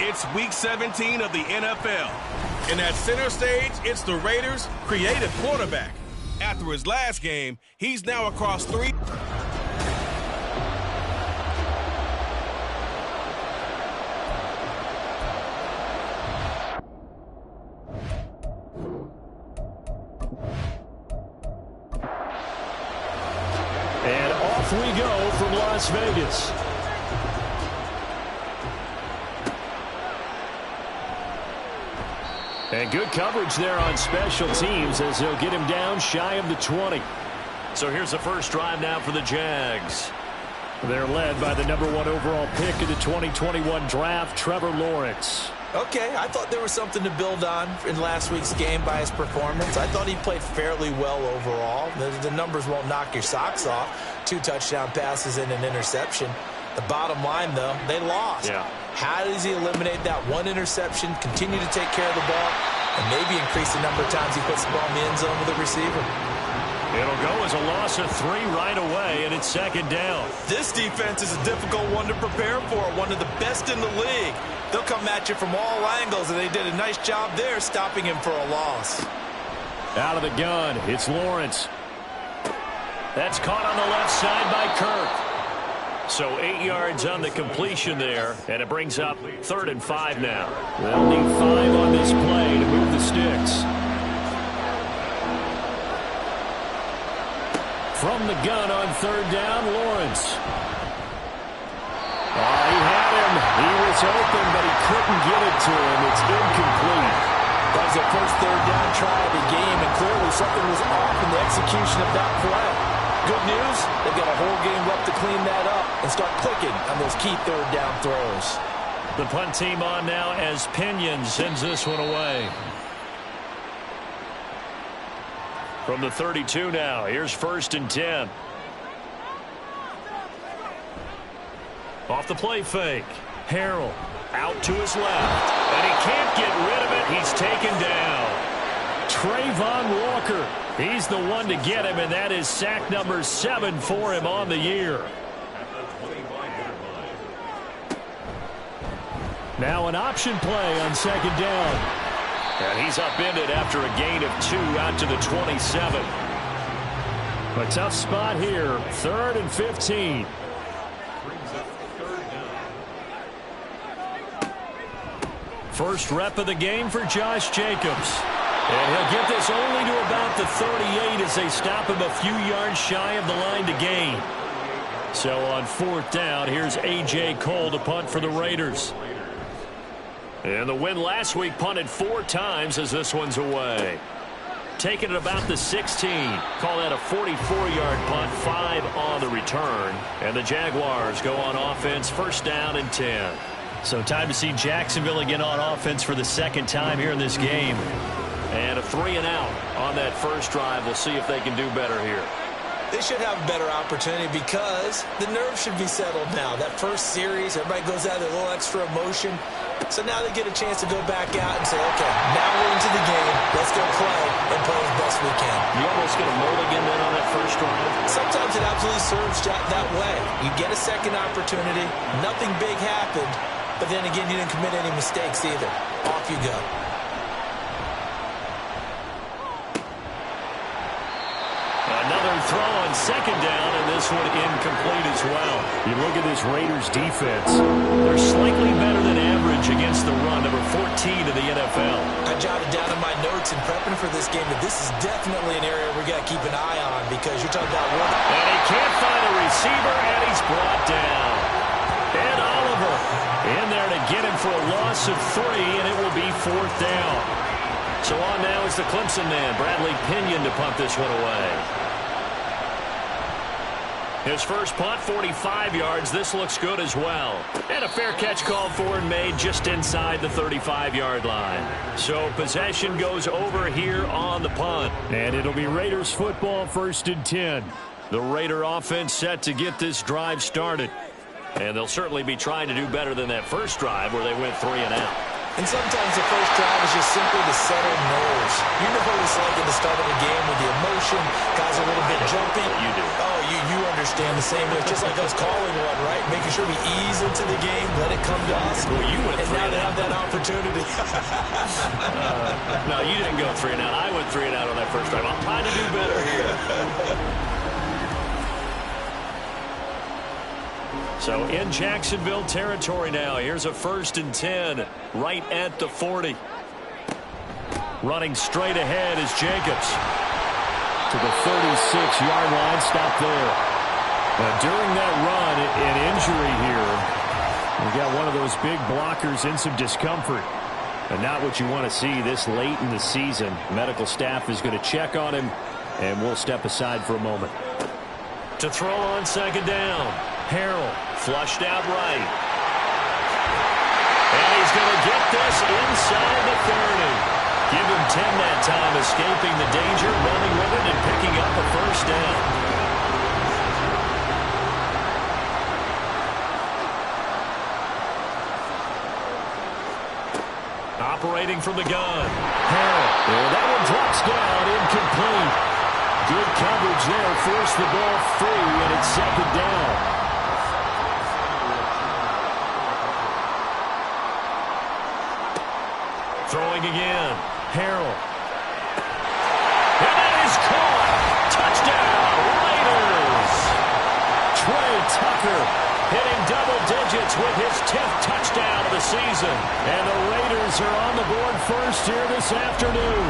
It's Week 17 of the NFL. And at center stage, it's the Raiders' creative quarterback. After his last game, he's now across 3. And off we go from Las Vegas. And good coverage there on special teams as they'll get him down shy of the 20. So here's the first drive now for the Jags. They're led by the #1 overall pick of the 2021 draft, Trevor Lawrence. Okay, I thought there was something to build on in last week's game by his performance. I thought he played fairly well overall. The numbers won't knock your socks off. 2 touchdown passes and an interception. The bottom line, though, they lost. Yeah. How does he eliminate that 1 interception, continue to take care of the ball, and maybe increase the number of times he puts the ball in the end zone with the receiver? It'll go as a loss of 3 right away, and it's second down. This defense is a difficult one to prepare for, one of the best in the league. They'll come at you from all angles, and they did a nice job there stopping him for a loss. Out of the gun, it's Lawrence. That's caught on the left side by Kirk. So 8 yards on the completion there, and it brings up 3rd and 5 now. They'll need 5 on this play to move the sticks. From the gun on 3rd down, Lawrence. Oh, he had him. He was open, but he couldn't get it to him. It's incomplete. That was their first 3rd down try of the game, and clearly something was off in the execution of that play. Good news, they've got a whole game left to clean that up and start clicking on those key 3rd down throws. The punt team on now as Pinion sends this one away. From the 32 now, here's 1st and 10. Off the play fake. Harrell out to his left. And he can't get rid of it. He's taken down. Trayvon Walker. He's the one to get him, and that is sack number 7 for him on the year. Now an option play on 2nd down. And he's upended after a gain of 2 out to the 27. A tough spot here. 3rd and 15. First rep of the game for Josh Jacobs. And he'll get this only to about the 38 as they stop him a few yards shy of the line to gain. So on 4th down, here's A.J. Cole to punt for the Raiders. And the win last week punted 4 times as this one's away. Taking it about the 16. Call that a 44-yard punt, 5 on the return. And the Jaguars go on offense, 1st down and 10. So time to see Jacksonville again on offense for the 2nd time here in this game. And a 3 and out on that first drive. We'll see if they can do better here. They should have a better opportunity because the nerves should be settled now. That first series, everybody goes out with a little extra emotion. So now they get a chance to go back out and say, okay, now we're into the game. Let's go play and play as best we can. You almost get a mulligan then on that first drive. Sometimes it absolutely serves that way. You get a second opportunity. Nothing big happened. But then again, you didn't commit any mistakes either. Off you go. Another throw on 2nd down, and this one incomplete as well. You look at this Raiders defense. They're slightly better than average against the run, number 14 in the NFL. I jotted down in my notes in prepping for this game that this is definitely an area we got to keep an eye on because you're talking about work. And he can't find a receiver, and he's brought down. And Oliver in there to get him for a loss of 3, and it will be 4th down. So on now is the Clemson man, Bradley Pinion, to punt this one away. His first punt, 45 yards. This looks good as well. And a fair catch called for and made just inside the 35-yard line. So possession goes over here on the punt. And it'll be Raiders football, 1st and 10. The Raider offense set to get this drive started. And they'll certainly be trying to do better than that first drive where they went 3 and out. And sometimes the first drive is just simply to settle nerves. You know what it's like at the start of a game with the emotion, guys are a little bit jumpy. You do. Oh, you understand. understand the same way. It's just like us calling one, right? Making sure we ease into the game, let it come to us. Well, you went and now they have that opportunity. No, you didn't go 3 and out. I went 3 and out on that first time. I'm trying to do better here. So in Jacksonville territory now. Here's a 1st and 10 right at the 40. Running straight ahead is Jacobs. To the 36-yard line. Stop there. During that run, an injury here. We got one of those big blockers in some discomfort. And not what you want to see this late in the season. Medical staff is going to check on him, and we'll step aside for a moment. To throw on 2nd down. Harrell flushed out right. And he's going to get this inside the 30. Give him 10 that time, escaping the danger, running with it, and picking up a 1st down. Operating from the gun. Harrell. And that one drops down, incomplete. Good coverage there, forced the ball free, and it's 2nd down. Throwing again. Harrell. And that is caught. Touchdown, Raiders. Trey Tucker hitting double digits with his 10th touchdown of the season. And the Raiders are on the board first here this afternoon.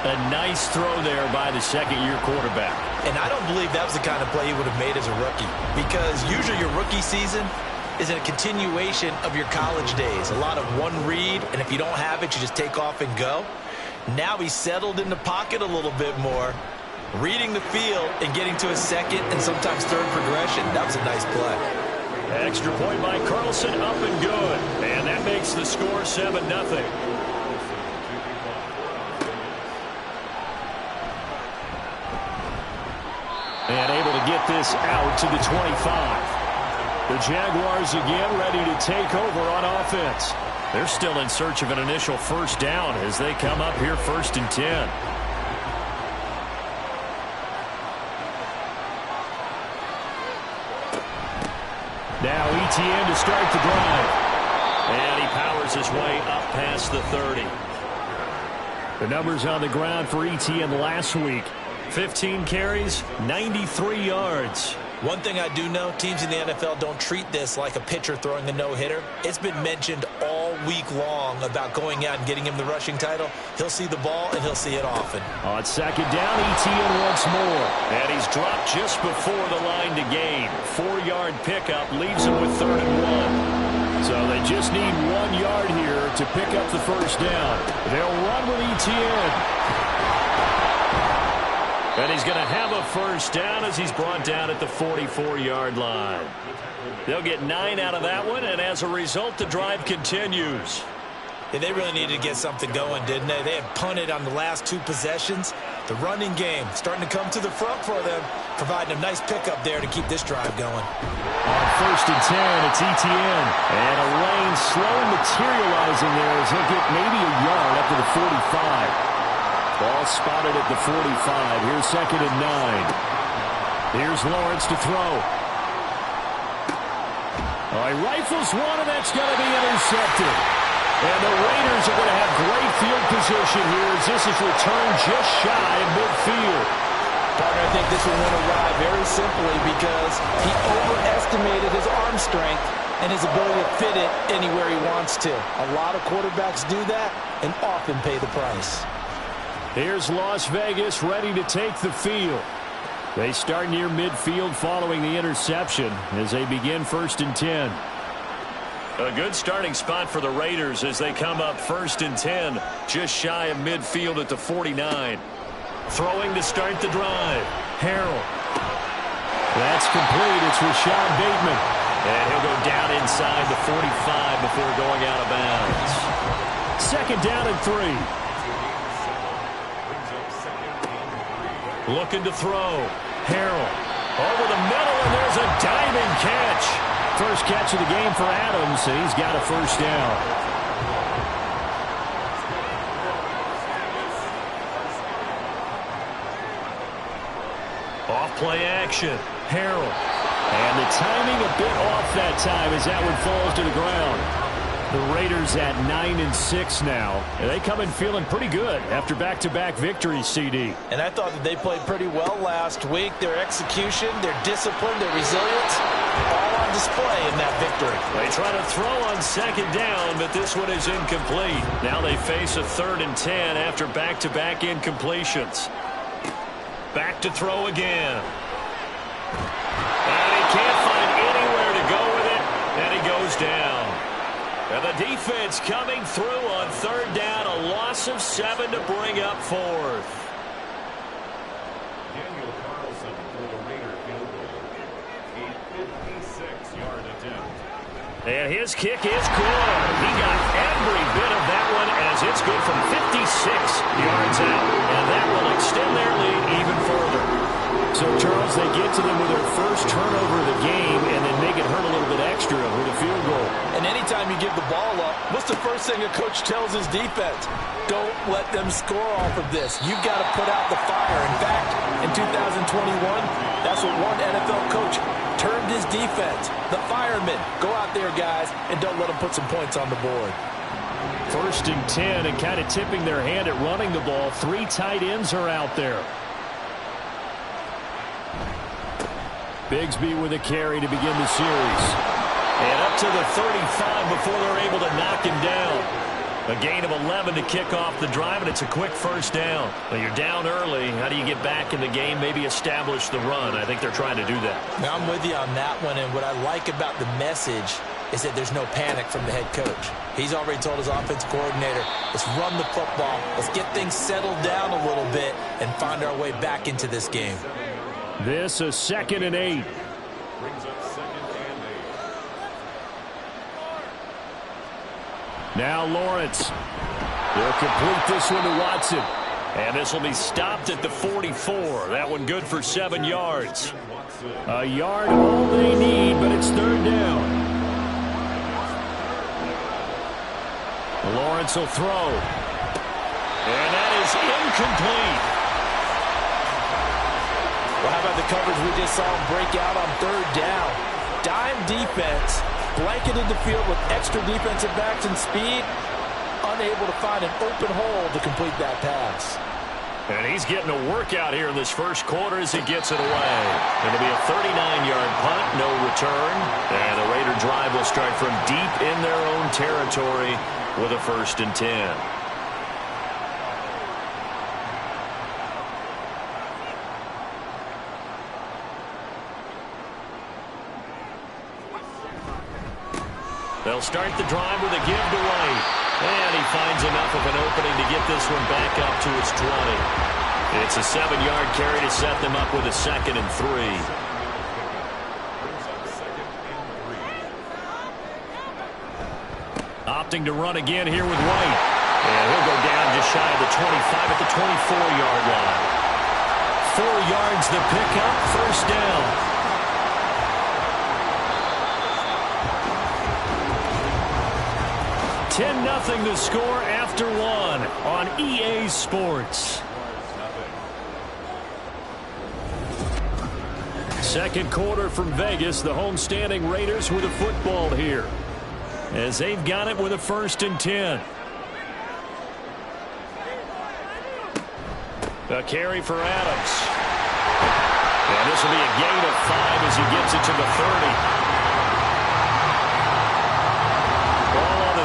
A nice throw there by the 2nd-year quarterback. And I don't believe that was the kind of play he would have made as a rookie. Because usually your rookie season is a continuation of your college days. A lot of one read, and if you don't have it, you just take off and go. Now he's settled in the pocket a little bit more, reading the field and getting to his 2nd and sometimes 3rd progression. That was a nice play. Extra point by Carlson, up and good. And that makes the score 7-0. And able to get this out to the 25. The Jaguars again ready to take over on offense. They're still in search of an initial 1st down as they come up here 1st and 10. Now Etienne to start the drive. And he powers his way up past the 30. The numbers on the ground for Etienne last week. 15 carries, 93 yards. One thing I do know, teams in the NFL don't treat this like a pitcher throwing a no-hitter. It's been mentioned all week long about going out and getting him the rushing title. He'll see the ball, and he'll see it often. On 2nd down, Etienne once more. And he's dropped just before the line to gain. 4-yard pickup leaves him with 3rd and 1. So they just need 1 yard here to pick up the 1st down. They'll run with Etienne. And he's going to have a 1st down as he's brought down at the 44-yard line. They'll get 9 out of that one, and as a result, the drive continues. Yeah, they really needed to get something going, didn't they? They had punted on the last 2 possessions. The running game starting to come to the front for them, providing a nice pickup there to keep this drive going. On 1st and 10, it's Etienne. And a lane slowly materializing there as he'll get maybe a yard up to the 45. Ball spotted at the 45. Here's 2nd and 9. Here's Lawrence to throw. He rifles one, and that's going to be intercepted. And the Raiders are going to have great field position here as this is returned just shy of midfield. Partner, I think this one went awry very simply because he overestimated his arm strength and his ability to fit it anywhere he wants to. A lot of quarterbacks do that and often pay the price. Here's Las Vegas ready to take the field. They start near midfield following the interception as they begin 1st and 10. A good starting spot for the Raiders as they come up 1st and 10, just shy of midfield at the 49. Throwing to start the drive. Harrell. That's complete. It's Rashad Bateman. And he'll go down inside the 45 before going out of bounds. 2nd down and 3. Looking to throw. Harrell over the middle, and there's a diving catch. First catch of the game for Adams, and he's got a 1st down. Off play action. Harrell. And the timing a bit off that time as that one falls to the ground. The Raiders at 9-6 now. And they come in feeling pretty good after back-to-back victories, CD. And I thought that they played pretty well last week. Their execution, their discipline, their resilience, all on display in that victory. They try to throw on second down, but this one is incomplete. Now they face a 3rd and 10 after back-to-back incompletions. Back to throw again. And he can't find anywhere to go with it, and he goes down. And the defense coming through on 3rd down, a loss of 7 to bring up 4th. Daniel Carlson for the Raider field goal. A 56-yard attempt. And his kick is good. He got every bit of that one as it's good from 56 yards out. And that will extend their lead even further. So, Charles, they get to them with their first turnover of the game and then make it hurt a little bit extra with a field goal. And anytime you give the ball up, what's the first thing a coach tells his defense? Don't let them score off of this. You've got to put out the fire. In fact, in 2021, that's what one NFL coach termed his defense. The firemen. Go out there, guys, and don't let them put some points on the board. 1st and 10 and kind of tipping their hand at running the ball. 3 tight ends are out there. Bigsby with a carry to begin the series. And up to the 35 before they're able to knock him down. A gain of 11 to kick off the drive, and it's a quick first down. Well, you're down early. How do you get back in the game, maybe establish the run? I think they're trying to do that. Now, I'm with you on that one, and what I like about the message is that there's no panic from the head coach. He's already told his offensive coordinator, let's run the football, let's get things settled down a little bit and find our way back into this game. This a 2nd and 8. Brings up 2nd and 8. Now Lawrence. They'll complete this one to Watson. And this will be stopped at the 44. That one good for 7 yards. A yard all they need, but it's 3rd down. Lawrence will throw. And that is incomplete. Well, how about the coverage we just saw him break out on 3rd down? Dime defense, blanketed the field with extra defensive backs and speed, unable to find an open hole to complete that pass. And he's getting a workout here in this first quarter as he gets it away. It'll be a 39-yard punt, no return. And the Raider drive will start from deep in their own territory with a 1st and 10. They'll start the drive with a give to White. And he finds enough of an opening to get this one back up to his 20. It's a 7-yard carry to set them up with a 2nd and 3. Opting to run again here with White. And he'll go down just shy of the 25 at the 24-yard line. 4 yards the pickup, 1st down. 10-0 to score after 1 on EA Sports. Second quarter from Vegas. The homestanding Raiders with a football here, as they've got it with a 1st and 10. A carry for Adams. And this will be a gain of 5 as he gets it to the 30.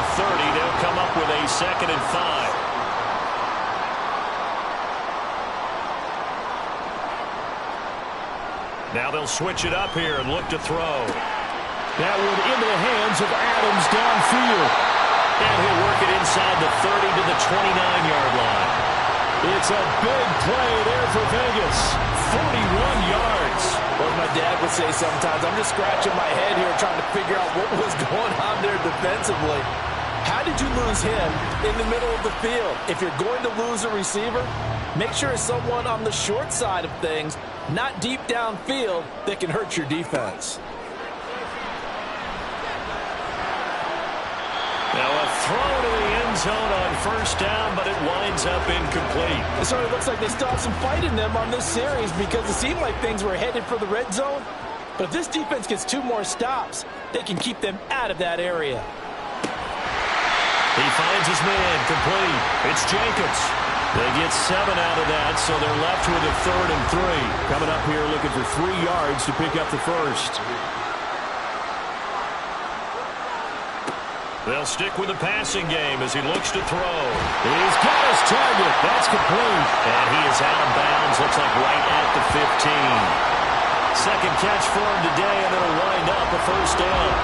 30, they'll come up with a 2nd and 5. Now they'll switch it up here and look to throw. That one into the hands of Adams downfield. And he'll work it inside the 30 to the 29-yard line. It's a big play there for Vegas. 41 yards. Well, my dad would say sometimes, I'm just scratching my head here trying to figure out what was going on there defensively. How did you lose him in the middle of the field? If you're going to lose a receiver, make sure it's someone on the short side of things, not deep downfield, that can hurt your defense. Now a throw to the end end zone on first down, but it winds up incomplete. It certainly looks like they still have some fight in them on this series because it seemed like things were headed for the red zone. But if this defense gets 2 more stops, they can keep them out of that area. He finds his man, complete. It's Jacobs. They get 7 out of that, so they're left with a 3rd and 3. Coming up here looking for 3 yards to pick up the first. They'll stick with the passing game as he looks to throw. He's got his target. That's complete. And he is out of bounds. Looks like right at the 15. Second catch for him today, and it'll wind up a first down.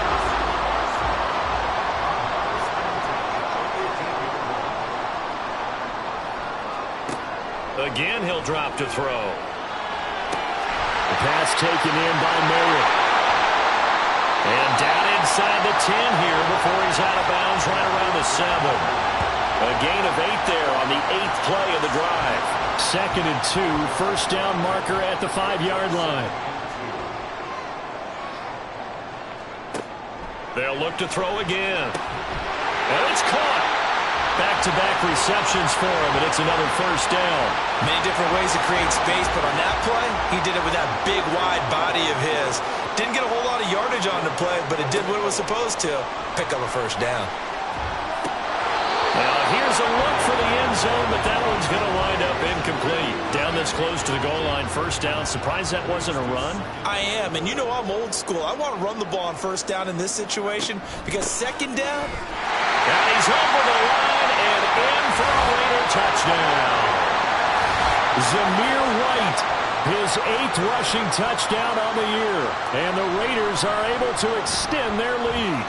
Again, he'll drop to throw. The pass taken in by Merritt. And down inside the 10 here before he's out of bounds right around the 7. A gain of 8 there on the 8th play of the drive. 2nd and 2, first down marker at the 5-yard line. They'll look to throw again. And it's caught. Back-to-back receptions for him, and it's another first down. Many different ways to create space, but on that play, he did it with that big, wide body of his. Didn't get a whole lot of yardage on the play, but it did what it was supposed to. Pick up a first down. Now, here's a look for the end zone, but that one's going to wind up incomplete. Down this close to the goal line, first down. Surprised that wasn't a run? I am, and you know I'm old school. I want to run the ball on first down in this situation because second down. And he's over the line and in for a Raider touchdown. Zamir White, his 8th rushing touchdown on the year. And the Raiders are able to extend their lead.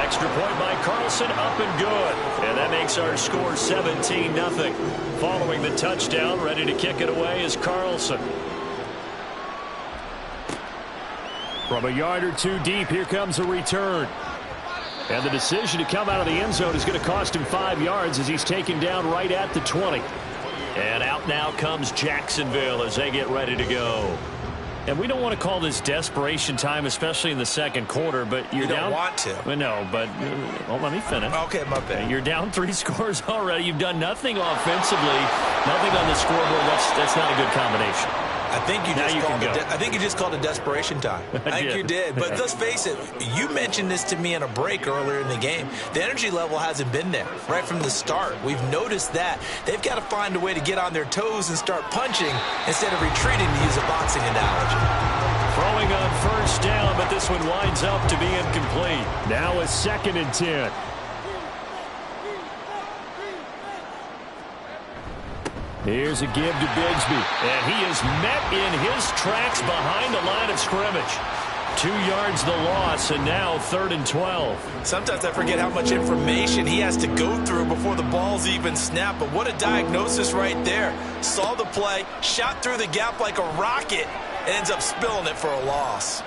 Extra point by Carlson, up and good. And that makes our score 17-0. Following the touchdown, ready to kick it away is Carlson. From a yard or 2 deep, here comes a return. And the decision to come out of the end zone is going to cost him 5 yards as he's taken down right at the 20. And out now comes Jacksonville as they get ready to go. And we don't want to call this desperation time, especially in the second quarter, but you're down. You don't want to. Well, no, but well, let me finish. Okay, my bad. You're down 3 scores already. You've done nothing offensively, nothing on the scoreboard. That's not a good combination. I think you just called it desperation time. I think you did. But let's face it, you mentioned this to me in a break earlier in the game. The energy level hasn't been there right from the start. We've noticed that. They've got to find a way to get on their toes and start punching instead of retreating, to use a boxing analogy. Throwing on first down, but this one winds up to be incomplete. Now a 2nd and 10. Here's a give to Bigsby. And he is met in his tracks behind the line of scrimmage. 2 yards the loss, and now 3rd and 12. Sometimes I forget how much information he has to go through before the ball's even snapped. But what a diagnosis right there. Saw the play, shot through the gap like a rocket, and ends up spilling it for a loss.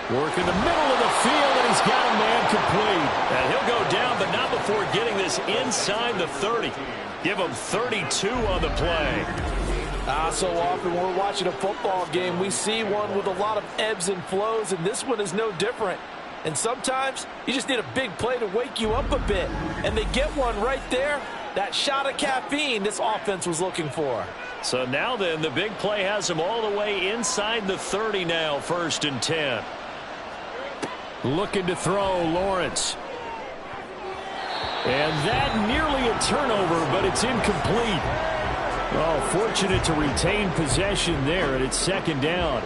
Work in the middle of the field, and he's got a man complete. And he'll go down, but not before getting this inside the 30. Give him 32 on the play. So often when we're watching a football game, we see one with a lot of ebbs and flows, and this one is no different. And sometimes you just need a big play to wake you up a bit. And they get one right there. That shot of caffeine this offense was looking for. So now then, the big play has him all the way inside the 30 now, 1st and 10. Looking to throw, Lawrence. And that nearly a turnover, but it's incomplete. Oh, fortunate to retain possession there, and it's 2nd down.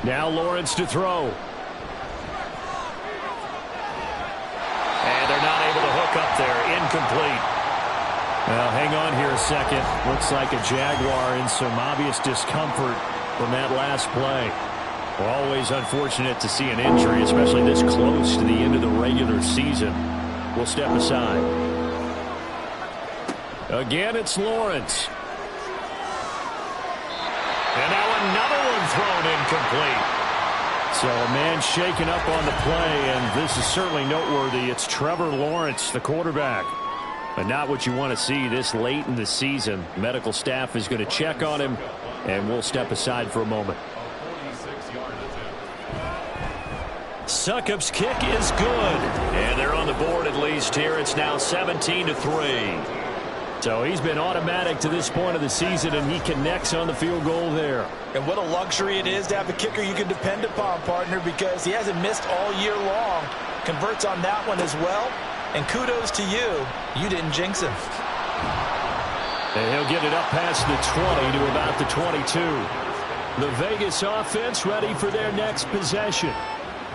Now Lawrence to throw. And they're not able to hook up there. Incomplete. Well, hang on here a second. Looks like a Jaguar in some obvious discomfort from that last play. Well, always unfortunate to see an injury, especially this close to the end of the regular season. We'll step aside. Again, it's Lawrence. And now another one thrown incomplete. So a man shaken up on the play, and this is certainly noteworthy. It's Trevor Lawrence, the quarterback. But not what you want to see this late in the season. Medical staff is going to check on him, and we'll step aside for a moment. A 46-yard attempt. Succop's kick is good, and they're on the board at least here. It's now 17-3. So he's been automatic to this point of the season, and he connects on the field goal there. And what a luxury it is to have a kicker you can depend upon, partner, because he hasn't missed all year long. Converts on that one as well, and kudos to you. You didn't jinx him. And he'll get it up past the 20 to about the 22. The Vegas offense ready for their next possession.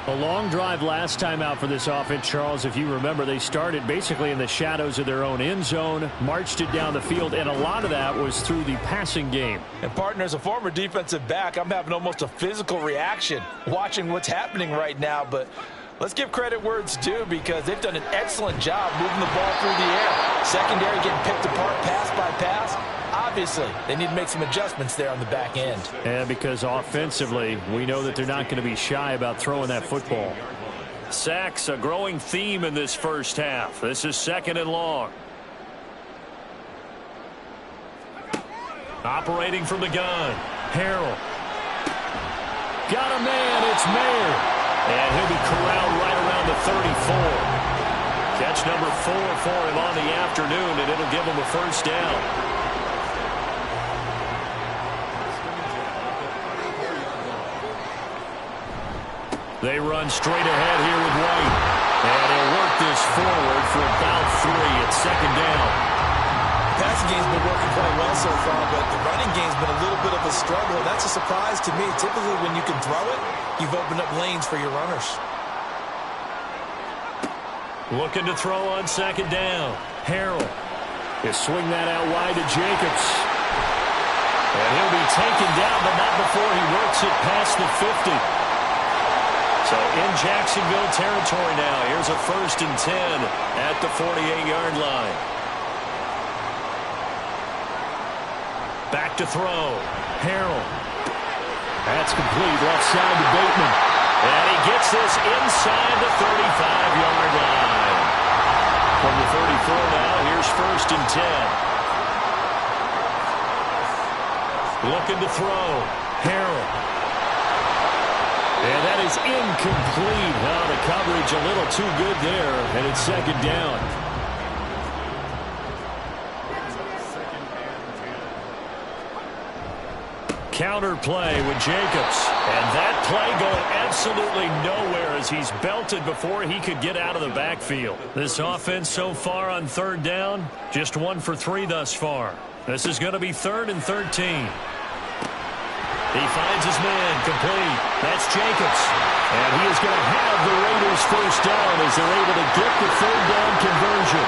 A long drive last time out for this offense, Charles. If you remember, they started basically in the shadows of their own end zone, marched it down the field, and a lot of that was through the passing game. And, partner, as a former defensive back, I'm having almost a physical reaction watching what's happening right now. But let's give credit where it's due, because they've done an excellent job moving the ball through the air. Secondary getting picked apart pass by pass. Obviously, they need to make some adjustments there on the back end. And because offensively, we know that they're not going to be shy about throwing that football. Sacks, a growing theme in this first half. This is 2nd and long. Operating from the gun, Harrell. Got a man, it's Mayer. And he'll be corralled right around the 34. Catch number 4 for him on the afternoon, and it'll give him a first down. They run straight ahead here with White. And he'll work this forward for about 3 at 2nd down. The passing game's been working quite well so far, but the running game's been a little bit of a struggle. That's a surprise to me. Typically, when you can throw it, you've opened up lanes for your runners. Looking to throw on 2nd down. Harrell. He'll swing that out wide to Jacobs. And he'll be taken down, but not before he works it past the 50. So in Jacksonville territory now. Here's a 1st and 10 at the 48-yard line. Back to throw. Harrell. That's complete. Left side to Bateman. And he gets this inside the 35-yard line. From the 34 now, here's 1st and 10. Looking to throw. Harrell. And that is incomplete. Oh, the coverage a little too good there, and it's 2nd down. Counter play with Jacobs. And that play going absolutely nowhere as he's belted before he could get out of the backfield. This offense so far on 3rd down, just 1 for 3 thus far. This is going to be 3rd and 13. He finds his man, complete. That's Jacobs. And he is going to have the Raiders first down as they're able to get the 3rd down conversion.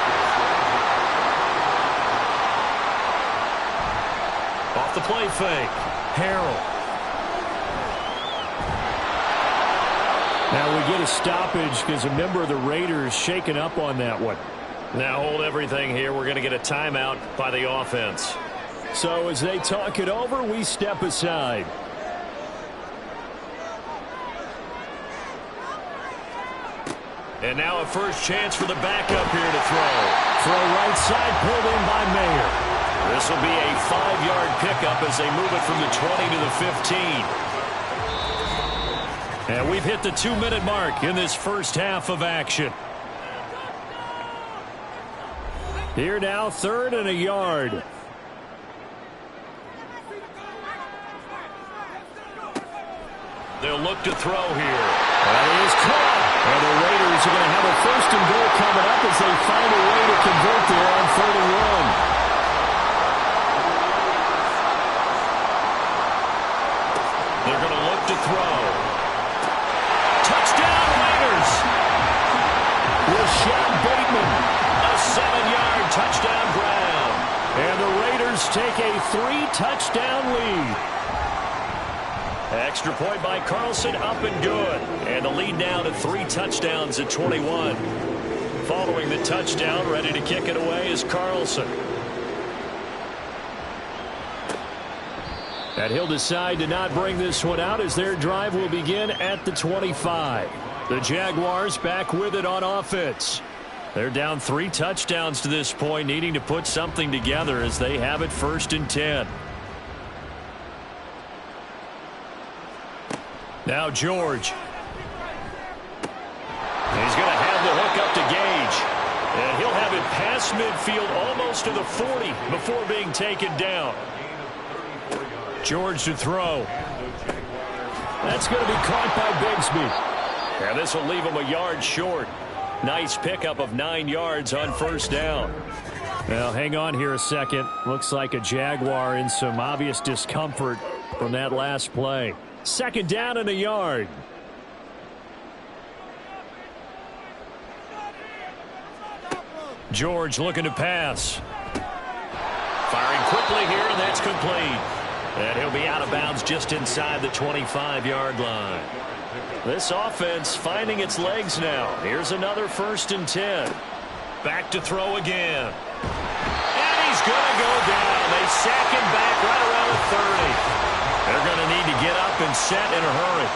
Off the play fake. Harrell. Now we get a stoppage because a member of the Raiders shaken up on that one. Now hold everything here. We're going to get a timeout by the offense. So as they talk it over, we step aside. And now a first chance for the backup here to throw. Throw right side, pulled in by Mayer. This will be a 5-yard pickup as they move it from the 20 to the 15. And we've hit the 2-minute mark in this first half of action. Here now, 3rd and a yard. They'll look to throw here. That is caught. And the Raiders are going to have a 1st and goal coming up as they find a way to convert there on 3rd and 1. They're going to look to throw. Touchdown Raiders! Rashad Bateman, a 7-yard touchdown grab. And the Raiders take a 3-touchdown lead. Extra point by Carlson, up and good. And the lead now to 3 touchdowns at 21. Following the touchdown, ready to kick it away is Carlson. And he'll decide to not bring this one out as their drive will begin at the 25. The Jaguars back with it on offense. They're down 3 touchdowns to this point, needing to put something together as they have it 1st and 10. Now George. He's going to have the hook up to Gage. And he'll have it past midfield almost to the 40 before being taken down. George to throw. That's going to be caught by Bigsby. And this will leave him a yard short. Nice pickup of 9 yards on first down. Well, hang on here a second. Looks like a Jaguar in some obvious discomfort from that last play. Second down and a yard. George looking to pass. Firing quickly here, and that's complete. And he'll be out of bounds just inside the 25-yard line. This offense finding its legs now. Here's another 1st and 10. Back to throw again. And he's going to go down. They sack him back right around the 30. They're going to need to get up and set in a hurry.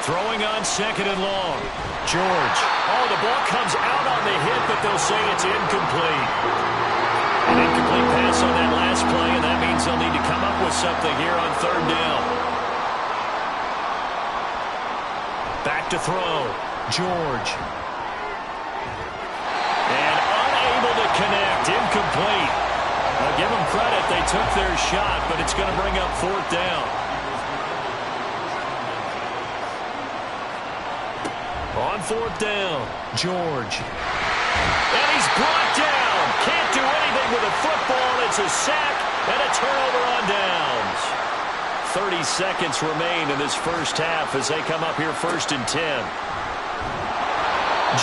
Throwing on 2nd and long. George. Oh, the ball comes out on the hit, but they'll say it's incomplete. An incomplete pass on that last play, and that means they'll need to come up with something here on 3rd down. Back to throw. George. And unable to connect. Incomplete. Now give them credit. They took their shot, but it's going to bring up 4th down. On 4th down, George. And he's brought down. Can't do anything with a football. It's a sack and a turnover on downs. 30 seconds remain in this first half as they come up here 1st and 10.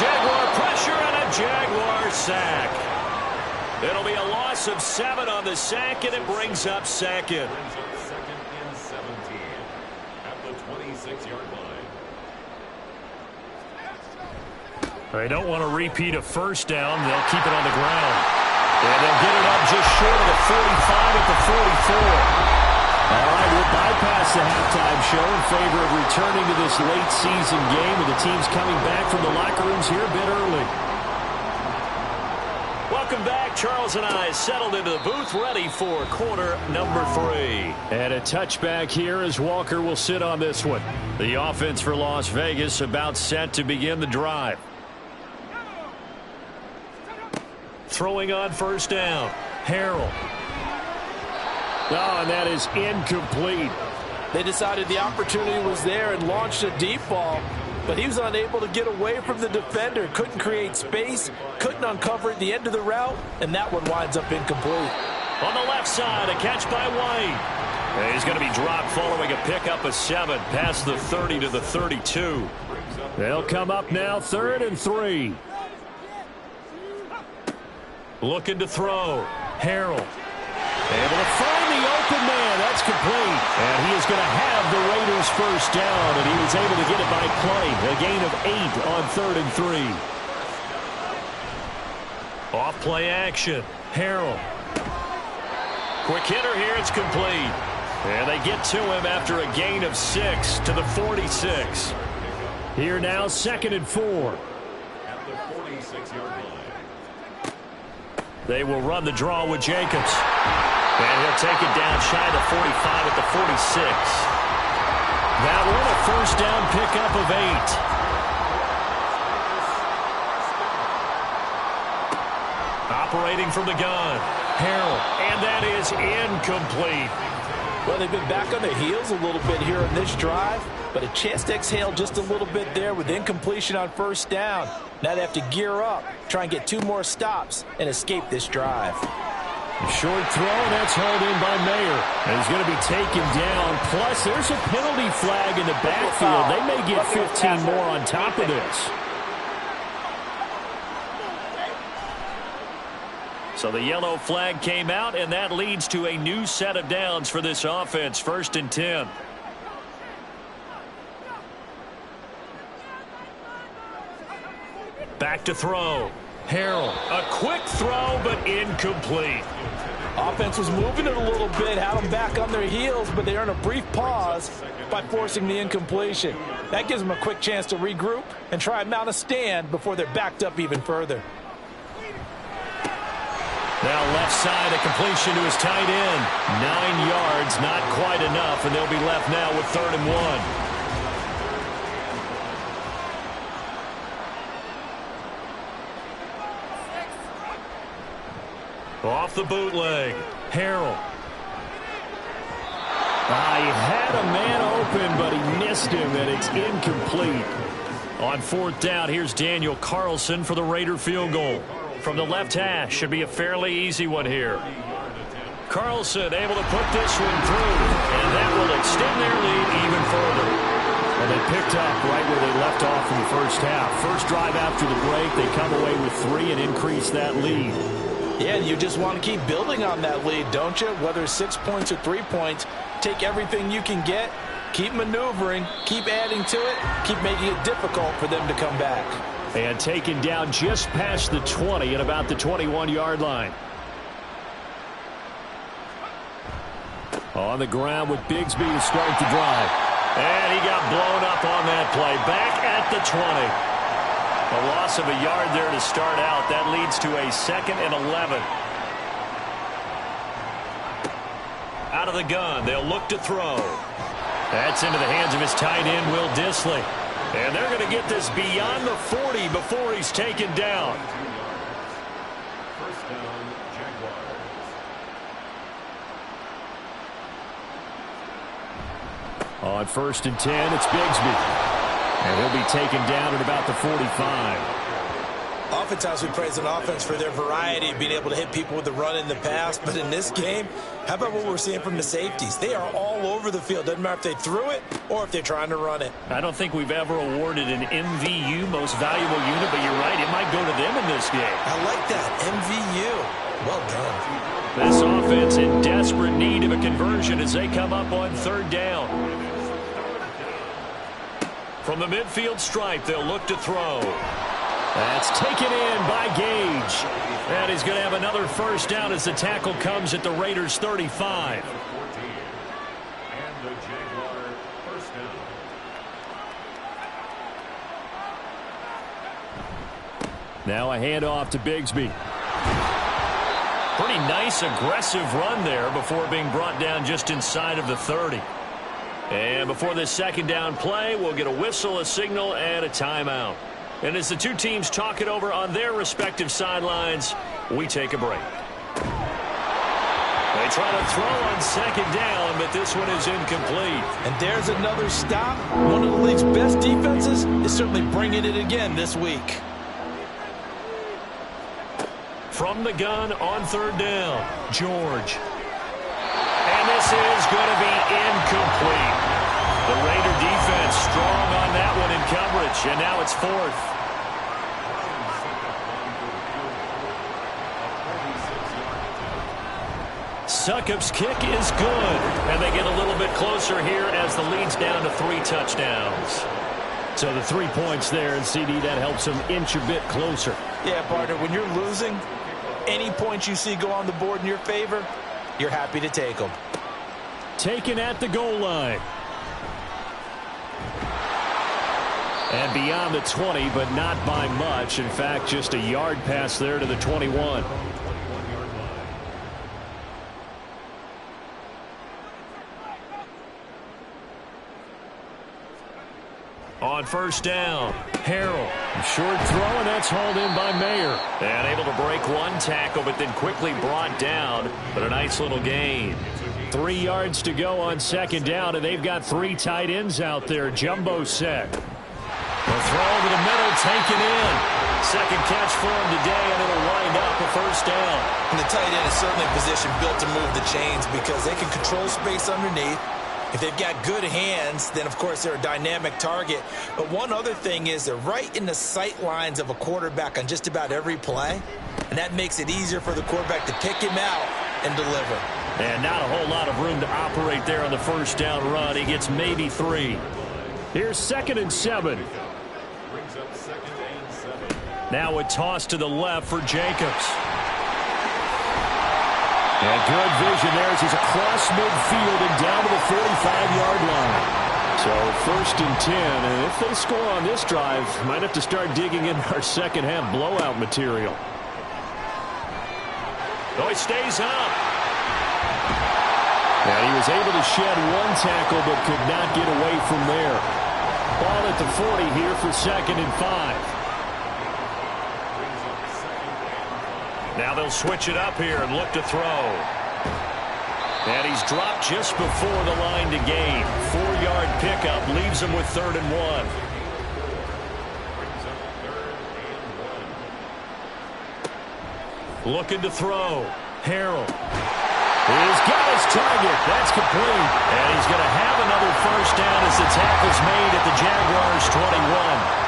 Jaguar pressure and a Jaguar sack. It'll be a loss of 7 on the sack, and it brings up 2nd. 2nd and 17 at the 26-yard line. They don't want to repeat a 1st down. They'll keep it on the ground. And they'll get it up just short of the 45 at the 44. All right, we'll bypass the halftime show in favor of returning to this late season game with the teams coming back from the locker rooms here a bit early. Welcome back. Charles and I settled into the booth ready for quarter number 3. And a touchback here as Walker will sit on this one. The offense for Las Vegas about set to begin the drive. Throwing on 1st down. Harrell. Oh, and that is incomplete. They decided the opportunity was there and launched a deep ball, but he was unable to get away from the defender. Couldn't create space, couldn't uncover at the end of the route, and that one winds up incomplete. On the left side, a catch by White. And he's going to be dropped following a pickup of 7 past the 30 to the 32. They'll come up now 3rd and 3. Looking to throw. Harrell. Able to find the open man. That's complete. And he is going to have the Raiders 1st down, and he was able to get it by play. A gain of 8 on 3rd and 3. Off play action. Harrell. Quick hitter here. It's complete. And they get to him after a gain of 6 to the 46. Here now, 2nd and 4. At the 46-yard line. They will run the draw with Jacobs. And he'll take it down shy of the 45 at the 46. That one a 1st down pickup of 8. Operating from the gun. Harrell. And that is incomplete. Well, they've been back on their heels a little bit here in this drive, but a chance to exhale just a little bit there with incompletion on 1st down. Now they have to gear up, try and get 2 more stops, and escape this drive. A short throw, and that's hauled in by Mayer. And he's going to be taken down. Plus, there's a penalty flag in the backfield. They may get 15 more on top of this. So the yellow flag came out, and that leads to a new set of downs for this offense. 1st and 10. Back to throw. Harrell. A quick throw, but incomplete. Offense was moving it a little bit, had them back on their heels, but they earn a brief pause by forcing the incompletion. That gives them a quick chance to regroup and try and mount a stand before they're backed up even further. Now left side, a completion to his tight end. 9 yards, not quite enough, and they'll be left now with 3rd and 1. Off the bootleg, Harrell. He had a man open, but he missed him, and it's incomplete. On 4th down, here's Daniel Carlson for the Raider field goal. From the left hash, should be a fairly easy one here. Carlson able to put this one through, and that will extend their lead even further. And they picked up right where they left off in the first half. First drive after the break, they come away with 3 and increase that lead. Yeah, you just want to keep building on that lead, don't you? Whether it's 6 points or 3 points, take everything you can get, keep maneuvering, keep adding to it, keep making it difficult for them to come back. And taken down just past the 20 at about the 21-yard line. On the ground with Bigsby to start the drive. And he got blown up on that play. Back at the 20. A loss of a yard there to start out. That leads to a 2nd and 11. Out of the gun. They'll look to throw. That's into the hands of his tight end, Will Dissly. And they're going to get this beyond the 40 before he's taken down. First down, Jaguars. On 1st and 10, it's Bigsby. And he'll be taken down at about the 45. Oftentimes we praise an offense for their variety of being able to hit people with the run in the pass. But in this game, how about what we're seeing from the safeties? They are all over the field. Doesn't matter if they threw it or if they're trying to run it. I don't think we've ever awarded an MVU, most valuable unit, but you're right, it might go to them in this game. I like that. MVU. Well done. This offense in desperate need of a conversion as they come up on 3rd down. From the midfield stripe, they'll look to throw. That's taken in by Gage. And he's going to have another first down as the tackle comes at the Raiders' 35. And the Jaguar first down. Now a handoff to Bigsby. Pretty nice, aggressive run there before being brought down just inside of the 30. And before this 2nd down play, we'll get a whistle, a signal, and a timeout. And as the two teams talk it over on their respective sidelines, we take a break. They try to throw on 2nd down, but this one is incomplete. And there's another stop. One of the league's best defenses is certainly bringing it again this week. From the gun on 3rd down, George. And this is going to be incomplete. The Raider defense strong on that one in coverage, and now it's 4th. Succop's kick is good, and they get a little bit closer here as the lead's down to 3 touchdowns. So the 3 points there, and CD, that helps them inch a bit closer. Yeah, partner, when you're losing, any points you see go on the board in your favor, you're happy to take them. Taken at the goal line. And beyond the 20, but not by much. In fact, just a yard pass there to the 21. On 1st down, Harrell. Short throw, and that's hauled in by Mayer. And able to break one tackle, but then quickly brought down. But a nice little gain. 3 yards to go on 2nd down, and they've got 3 tight ends out there. Jumbo set. The throw to the middle, taken in. 2nd catch for him today, and it'll wind up a 1st down. And the tight end is certainly a position built to move the chains because they can control space underneath. If they've got good hands, then, of course, they're a dynamic target. But one other thing is they're right in the sight lines of a quarterback on just about every play, and that makes it easier for the quarterback to pick him out and deliver. And not a whole lot of room to operate there on the 1st down run. He gets maybe 3. Here's 2nd and 7. Brings up 2nd and 7. Now a toss to the left for Jacobs. And good vision there as he's across midfield and down to the 45-yard line. So 1st and 10, and if they score on this drive, might have to start digging in our second half blowout material. Oh, he stays up. And he was able to shed one tackle but could not get away from there. Ball at the 40 here for 2nd and 5. Now they'll switch it up here and look to throw. And he's dropped just before the line to gain. 4-yard pickup leaves him with 3rd and 1. Looking to throw. Harrell. He's got his target. That's complete. And he's going to have another first down as the tackle's made at the Jaguars' 21.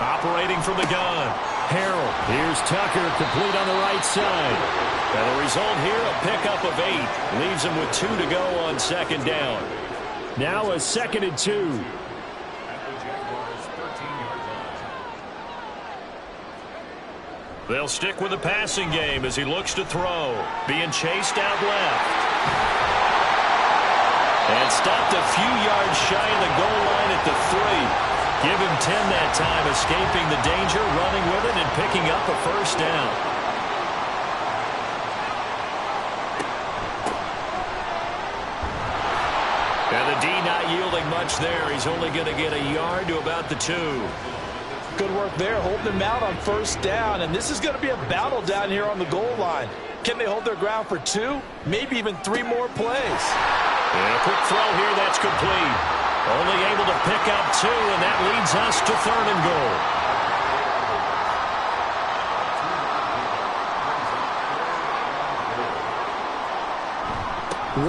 Operating from the gun. Harrell. Here's Tucker, complete on the right side. And the result here, a pickup of 8. Leaves him with 2 to go on 2nd down. Now a 2nd and 2. They'll stick with the passing game as he looks to throw. Being chased out left. And stopped a few yards shy of the goal line at the 3. Give him 10 that time, escaping the danger, running with it, and picking up a first down. And the D not yielding much there. He's only going to get a yard to about the 2. Good work there, holding them out on first down. And this is going to be a battle down here on the goal line. Can they hold their ground for 2? Maybe even 3 more plays. And a quick throw here, that's complete. Only able to pick up 2, and that leads us to 3rd and goal.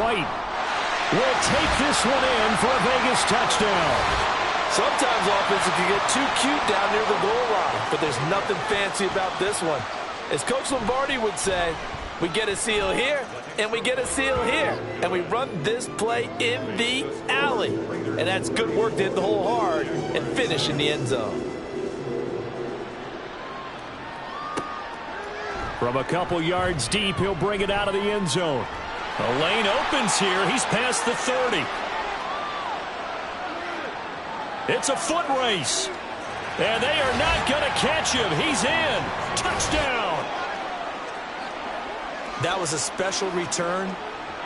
White will take this one in for a Vegas touchdown. Sometimes offenses can get too cute down near the goal line, but there's nothing fancy about this one. As Coach Lombardi would say, we get a seal here, and we get a seal here. And we run this play in the alley. And that's good work to hit the hole hard and finish in the end zone. From a couple yards deep, he'll bring it out of the end zone. The lane opens here. He's past the 30. It's a foot race. And they are not going to catch him. He's in. Touchdown. That was a special return,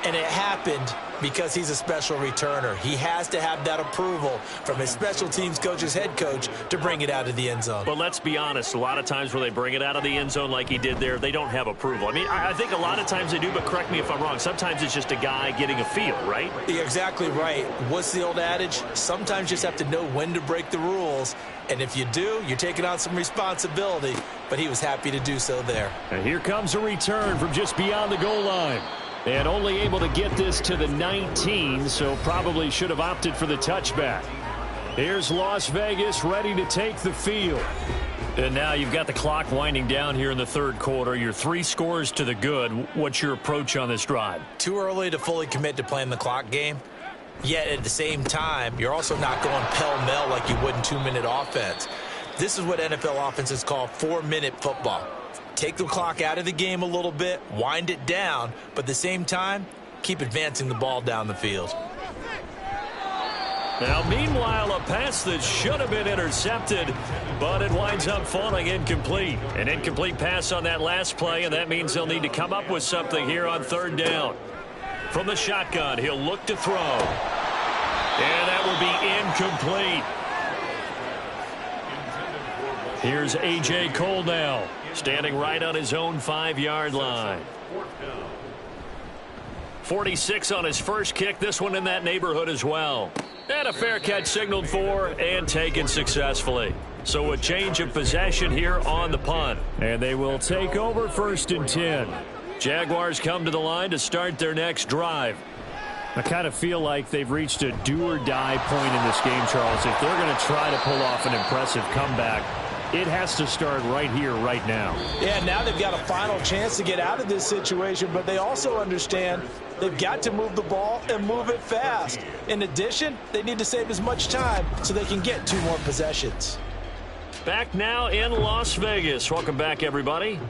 and it happened because he's a special returner. He has to have that approval from his special teams coach's head coach to bring it out of the end zone. But let's be honest, a lot of times when they bring it out of the end zone like he did there, they don't have approval. I mean, I think a lot of times they do, but correct me if I'm wrong. Sometimes it's just a guy getting a feel, right? You're exactly right. What's the old adage? Sometimes you just have to know when to break the rules. And if you do, you're taking on some responsibility. But he was happy to do so there. And here comes a return from just beyond the goal line. And only able to get this to the 19, so probably should have opted for the touchback. Here's Las Vegas ready to take the field. And now you've got the clock winding down here in the 3rd quarter. You're 3 scores to the good. What's your approach on this drive? Too early to fully commit to playing the clock game. Yet at the same time, you're also not going pell-mell like you would in 2-minute offense. This is what NFL offenses call 4-minute football. Take the clock out of the game a little bit, wind it down, but at the same time, keep advancing the ball down the field. Now, meanwhile, a pass that should have been intercepted, but it winds up falling incomplete. An incomplete pass on that last play, and that means they'll need to come up with something here on 3rd down. From the shotgun, he'll look to throw. And that will be incomplete. Here's A.J. Cole now, standing right on his own 5-yard line. 46 on his first kick. This one in that neighborhood as well. And a fair catch signaled for and taken successfully. So a change of possession here on the punt. And they will take over 1st and 10. Jaguars come to the line to start their next drive. I kind of feel like they've reached a do-or-die point in this game, Charles. If they're going to try to pull off an impressive comeback, it has to start right here, right now. Yeah, now they've got a final chance to get out of this situation, but they also understand they've got to move the ball and move it fast. In addition, they need to save as much time so they can get 2 more possessions. Back now in Las Vegas. Welcome back, everybody.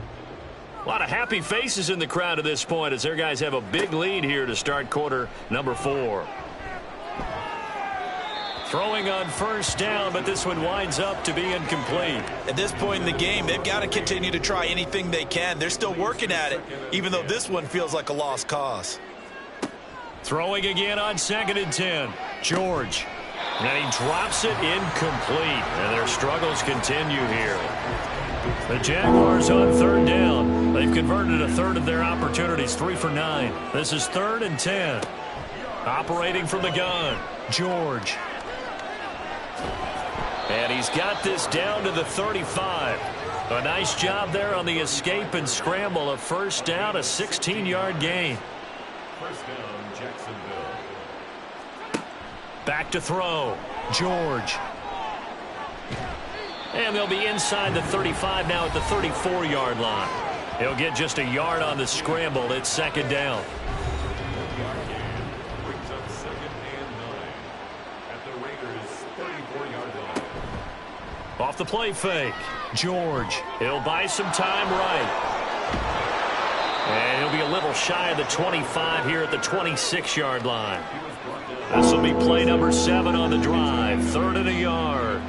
A lot of happy faces in the crowd at this point as their guys have a big lead here to start quarter number 4. Throwing on first down, but this one winds up to be incomplete. At this point in the game, they've got to continue to try anything they can. They're still working at it, even though this one feels like a lost cause. Throwing again on 2nd and 10. George. And he drops it incomplete. And their struggles continue here. The Jaguars on 3rd down. They've converted a third of their opportunities, 3 for 9. This is 3rd and 10. Operating from the gun, George. And he's got this down to the 35. A nice job there on the escape and scramble. A first down, a 16-yard gain. First down, Jacksonville. Back to throw, George. And they'll be inside the 35 now at the 34-yard line. He'll get just a yard on the scramble. It's 2nd down. Brings up 2nd and 9 at the Raiders' 34-yard line. Off the play fake, George. He'll buy some time right. And he'll be a little shy of the 25 here at the 26-yard line. This will be play number 7 on the drive. 3rd and a yard.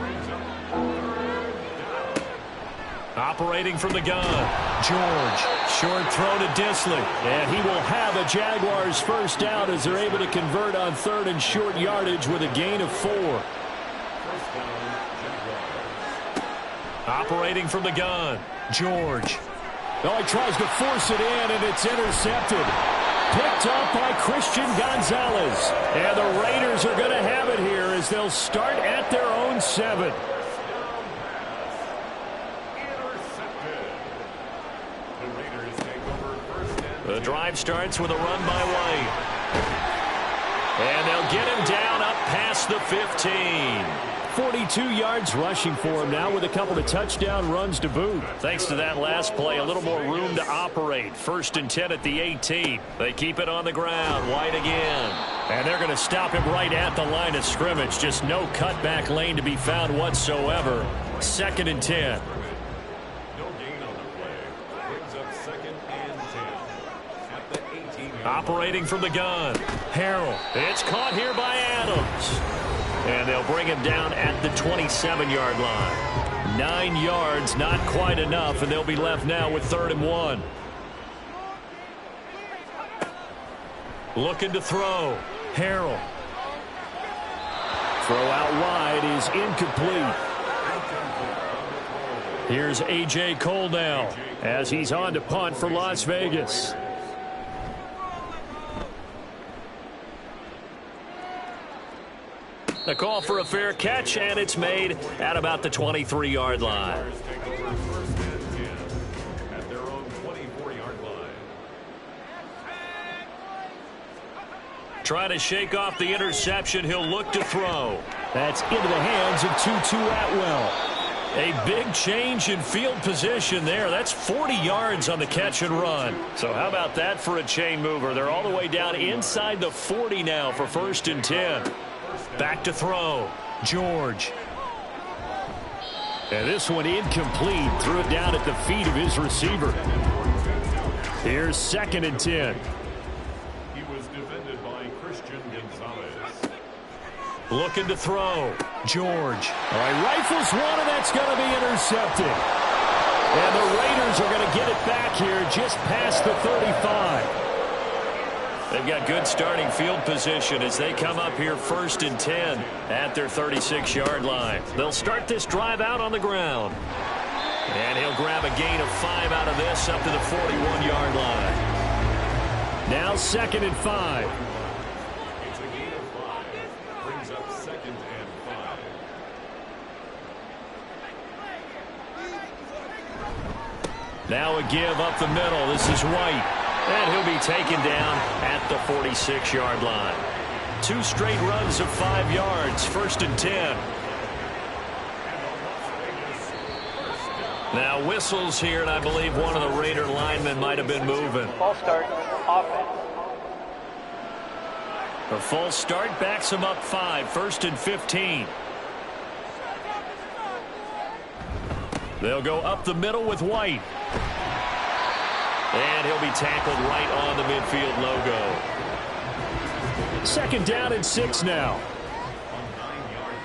Operating from the gun, George. Short throw to Disley. And he will have a Jaguars first down as they're able to convert on 3rd and short yardage with a gain of 4. Operating from the gun, George. Oh, he tries to force it in, and it's intercepted. Picked up by Christian Gonzalez. And the Raiders are going to have it here as they'll start at their own 7. The drive starts with a run by White. And they'll get him down up past the 15. 42 yards rushing for him now with a couple of touchdown runs to boot. Thanks to that last play, a little more room to operate. 1st and 10 at the 18. They keep it on the ground. White again. And they're going to stop him right at the line of scrimmage. Just no cutback lane to be found whatsoever. 2nd and 10. Operating from the gun, Harrell. It's caught here by Adams. And they'll bring him down at the 27-yard line. 9 yards, not quite enough, and they'll be left now with 3rd and 1. Looking to throw, Harrell. Throw out wide is incomplete. Here's A.J. Cole now as he's on to punt for Las Vegas. The call for a fair catch, and it's made at about the 23-yard line. Trying to shake off the interception. He'll look to throw. That's into the hands of Tutu Atwell. A big change in field position there. That's 40 yards on the catch and run. So how about that for a chain mover? They're all the way down inside the 40 now for 1st and 10. Back to throw, George. And this one incomplete. Threw it down at the feet of his receiver. Here's 2nd and 10. He was defended by Christian Gonzalez. Looking to throw, George. All right, rifles one, and that's going to be intercepted. And the Raiders are going to get it back here just past the 35. They've got good starting field position as they come up here 1st and 10 at their 36-yard line. They'll start this drive out on the ground. And he'll grab a gain of 5 out of this up to the 41-yard line. Now 2nd and 5. It's a gain of 5. Brings up 2nd and 5. Now a give up the middle. This is White. And he'll be taken down at the 46-yard line. 2 straight runs of 5 yards. 1st and 10. Now whistles here, and I believe one of the Raider linemen might have been moving. False start, offense. A false start backs him up 5. 1st and 15. They'll go up the middle with White. And he'll be tackled right on the midfield logo. 2nd down and 6 now. On 9 yards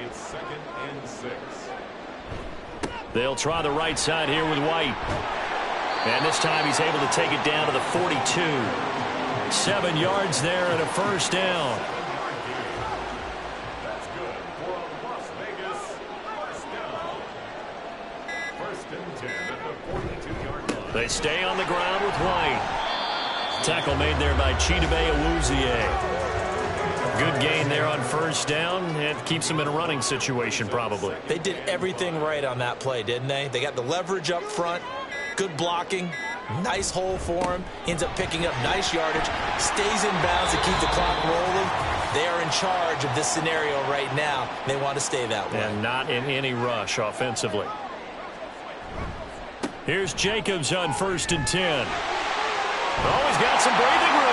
It's 2nd and 6. They'll try the right side here with White. And this time he's able to take it down to the 42. 7 yards there and a first down. That's good for a Las Vegas first down. 1st and 10 at the 42-yard line. They stay on the ground with White. Tackle made there by Chidobe Awuzie. Good gain there on first down. It keeps them in a running situation probably. They did everything right on that play, didn't they? They got the leverage up front, good blocking, nice hole for him, ends up picking up nice yardage, stays in bounds to keep the clock rolling. They are in charge of this scenario right now. They want to stay that way. And not in any rush offensively. Here's Jacobs on 1st and 10. Oh, he's got some breathing room.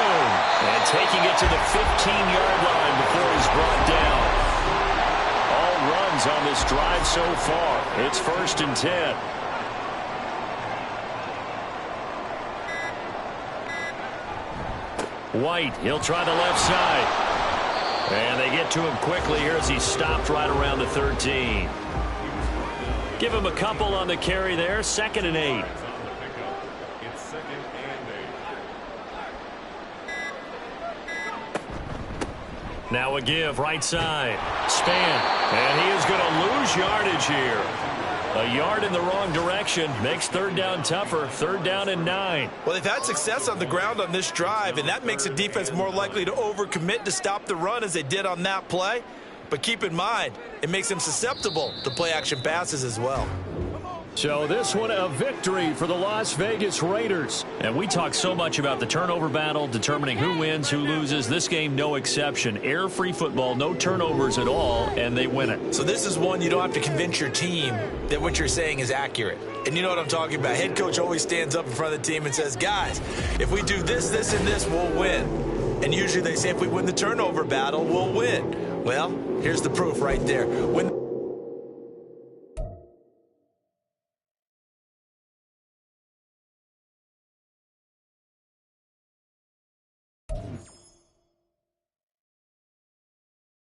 And taking it to the 15-yard line before he's brought down. All runs on this drive so far. It's 1st and 10. White, he'll try the left side. And they get to him quickly here as he's stopped right around the 13. Give him a couple on the carry there. 2nd and 8. It's 2nd and 8. Now a give, right side. Span. And he is going to lose yardage here. A yard in the wrong direction makes 3rd down tougher. 3rd down and 9. Well, they've had success on the ground on this drive, and that makes a defense more likely to overcommit to stop the run as they did on that play. But keep in mind, it makes them susceptible to play-action passes as well. So this one a victory for the Las Vegas Raiders. And we talk so much about the turnover battle, determining who wins, who loses. This game, no exception. Air-free football, no turnovers at all, and they win it. So this is one you don't have to convince your team that what you're saying is accurate. And you know what I'm talking about. Head coach always stands up in front of the team and says, guys, if we do this, this, and this, we'll win. And usually they say if we win the turnover battle, we'll win. Well, here's the proof right there. When